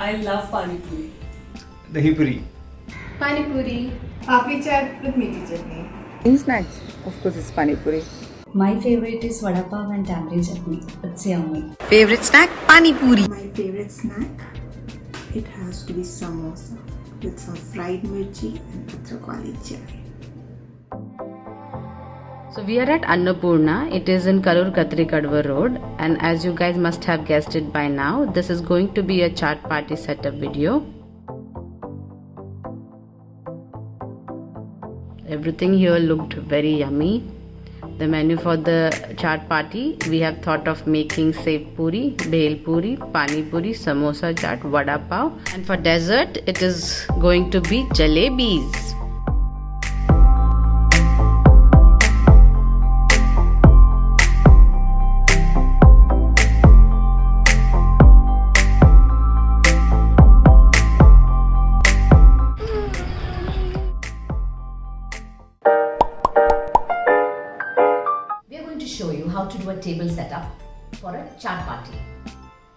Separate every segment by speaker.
Speaker 1: I love pani puri.
Speaker 2: Dahi puri.
Speaker 3: Pani puri.
Speaker 4: Papri chaat with meaty chutney.
Speaker 3: In snacks, of course, it's pani puri.
Speaker 1: My favorite is vada pav and tamarind chutney. It's yummy.
Speaker 3: Favorite snack? Pani puri.
Speaker 4: My favorite snack? It has to be samosa with some fried mirchi and adrak wali chai.
Speaker 5: So we are at Annapurna. It is in Karur Katri Kadva Road, and as you guys must have guessed it by now, this is going to be a chaat party setup video. Everything here looked very yummy. The menu for the chaat party, we have thought of making sev puri, bhel puri, pani puri, samosa chaat, vada pav, and for dessert it is going to be jalebis.
Speaker 6: Show you how to do a table setup for a chaat party.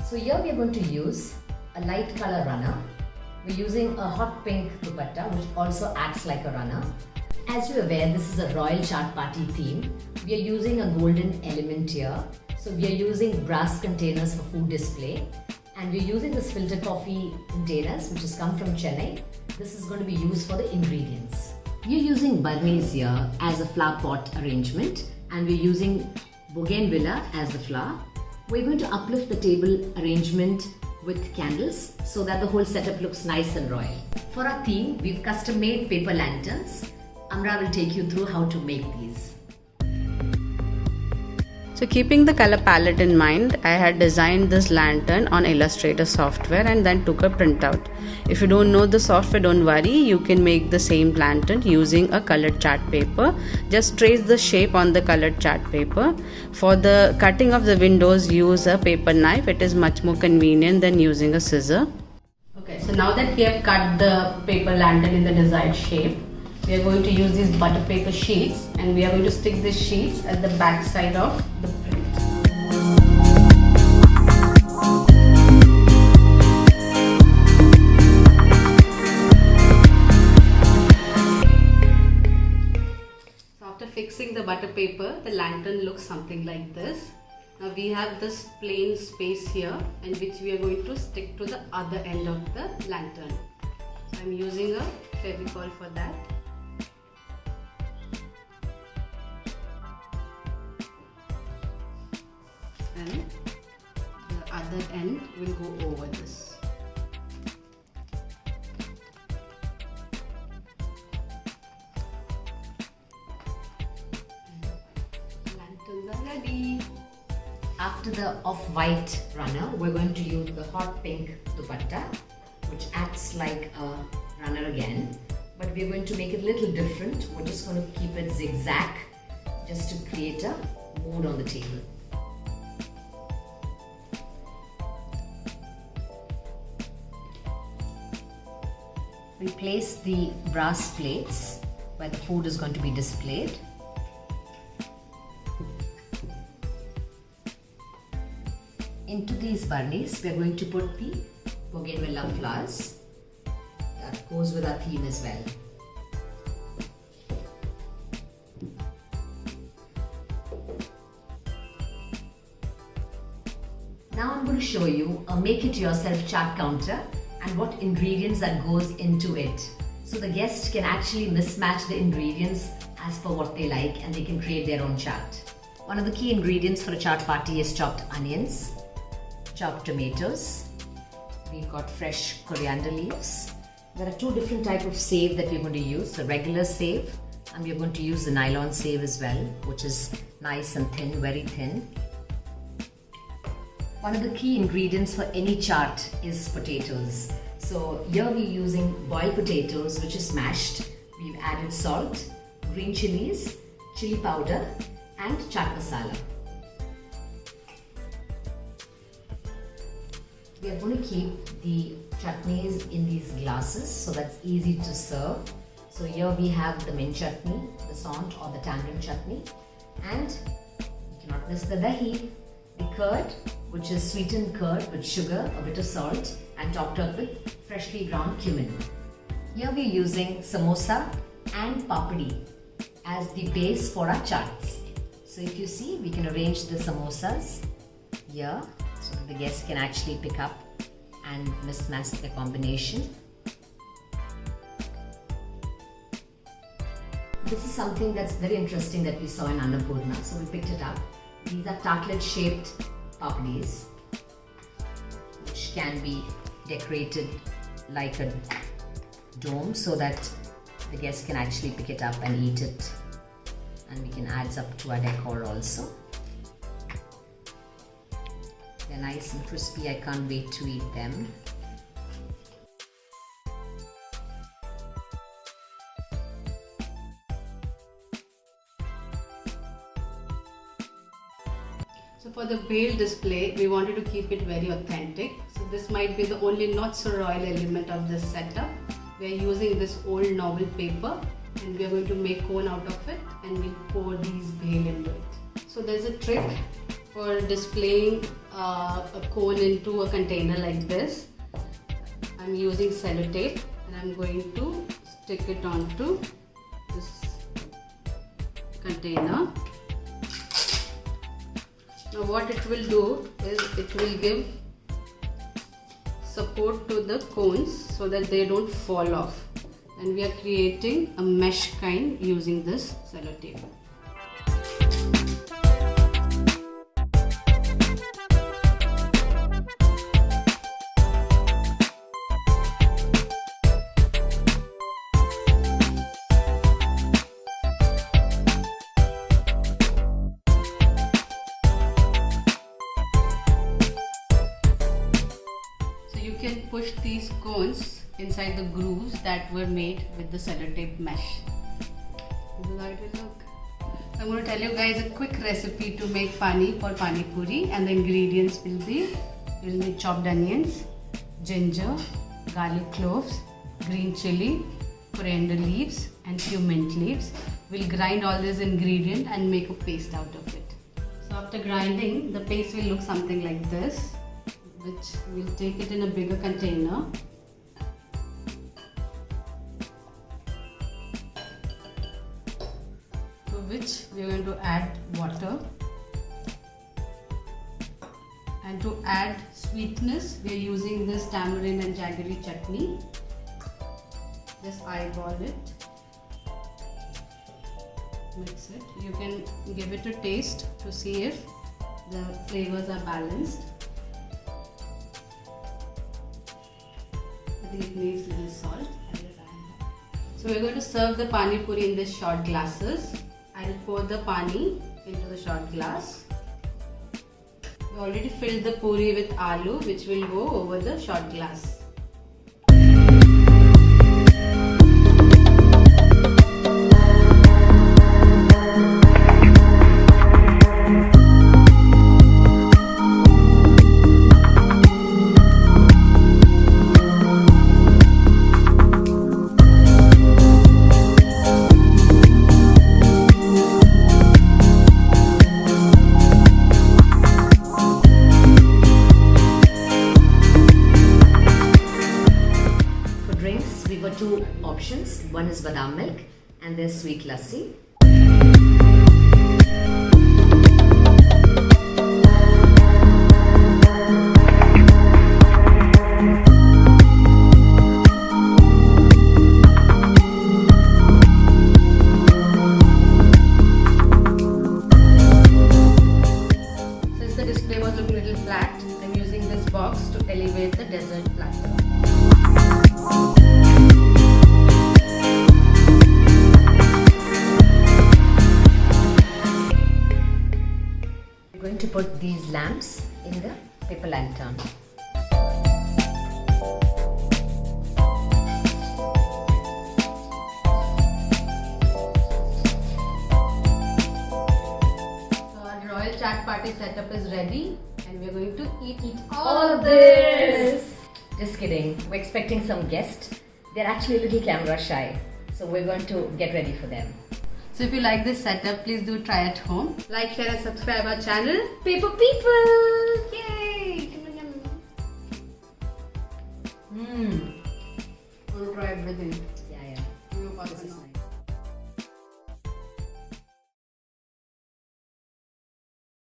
Speaker 6: So here we are going to use a light color runner. We're using a hot pink dupatta which also acts like a runner. As you're aware, this is a royal chaat party theme. We are using a golden element here. So we are using brass containers for food display, and we're using this filter coffee containers which has come from Chennai. This is going to be used for the ingredients. We're using barnies here as a flower pot arrangement, and we're using bougainvillea as the flower. We're going to uplift the table arrangement with candles so that the whole setup looks nice and royal. For our theme, we've custom made paper lanterns. Amra will take you through how to make these.
Speaker 5: So keeping the color palette in mind, I had designed this lantern on Illustrator software and then took a printout. If you don't know the software, don't worry, you can make the same lantern using a colored chart paper. Just trace the shape on the colored chart paper. For the cutting of the windows, use a paper knife. It is much more convenient than using a scissor. Okay, so now that we have cut the paper lantern in the desired shape, we are going to use these butter paper sheets, and we are going to stick these sheets at the back side of the print. So after fixing the butter paper, the lantern looks something like this. Now we have this plain space here, in which we are going to stick to the other end of the lantern. So I am using a Fevicol for that. And the other end will go over this. Lanterns are ready.
Speaker 6: After the off-white runner, we're going to use the hot pink dupatta, which acts like a runner again, but we're going to make it a little different. We're just going to keep it zigzag just to create a mood on the table. We place the brass plates where the food is going to be displayed. Into these barnies, we are going to put the bougainvillea flowers. That goes with our theme as well. Now I'm going to show you a make-it-yourself chaat counter and what ingredients that goes into it. So the guest can actually mismatch the ingredients as per what they like, and they can create their own chaat. One of the key ingredients for a chaat party is chopped onions, chopped tomatoes. We've got fresh coriander leaves. There are two different types of save that we're going to use, the regular save, and we're going to use the nylon save as well, which is nice and thin, very thin. One of the key ingredients for any chaat is potatoes. So here we're using boiled potatoes which is mashed. We've added salt, green chilies, chili powder and chaat masala. We are going to keep the chutneys in these glasses so that's easy to serve. So here we have the mint chutney, the sant or the tamarind chutney, and you cannot miss the dahi, the curd, which is sweetened curd with sugar, a bit of salt, and topped up with freshly ground cumin. Here we are using samosa and papdi as the base for our chaats. So if you see, we can arrange the samosas here so that the guests can actually pick up and mismatch the combination. This is something that's very interesting that we saw in Annapurna, so we picked it up. These are tartlet shaped papdis, which can be decorated like a dome so that the guests can actually pick it up and eat it, and we can add up to our decor also. They're nice and crispy. I can't wait to eat them.
Speaker 5: So for the veil display, we wanted to keep it very authentic. So this might be the only not so royal element of this setup. We are using this old novel paper and we are going to make cone out of it, and we'll pour these veil into it. So there's a trick for displaying a cone into a container like this. I'm using sellotape and I'm going to stick it onto this container. Now what it will do is it will give support to the cones so that they don't fall off, and we are creating a mesh kind using this sellotape. You can push these cones inside the grooves that were made with the sellotape mesh. This is how it will look. So I'm going to tell you guys a quick recipe to make pani for pani puri, and the ingredients will be, you'll need chopped onions, ginger, garlic cloves, green chili, coriander leaves and few mint leaves. We'll grind all these ingredients and make a paste out of it. So after grinding, the paste will look something like this, which we'll take it in a bigger container. To which we are going to add water. And to add sweetness, we are using this tamarind and jaggery chutney. Just eyeball it. Mix it. You can give it a taste to see if the flavors are balanced. It needs little salt. So we're going to serve the pani puri in these short glasses. I'll pour the pani into the short glass. We already filled the puri with aloo, which will go over the short glass.
Speaker 6: Two options. One is badam milk and there's sweet lassi.
Speaker 5: Since the display was looking a little flat, I'm using this box to elevate the dessert platter.
Speaker 6: To put these lamps in the paper lantern.
Speaker 5: So our royal chat party setup is ready, and we are going to eat
Speaker 6: all of this. Just kidding. We're expecting some guests. They're actually a little camera shy, so we're going to get ready for them.
Speaker 5: So if you like this setup, please do try at home. Like, share and subscribe our channel.
Speaker 6: Paper people! Yay! Mmm.
Speaker 5: We'll try everything.
Speaker 6: Yeah, yeah.
Speaker 5: You pass
Speaker 6: This
Speaker 5: it
Speaker 6: is
Speaker 5: on.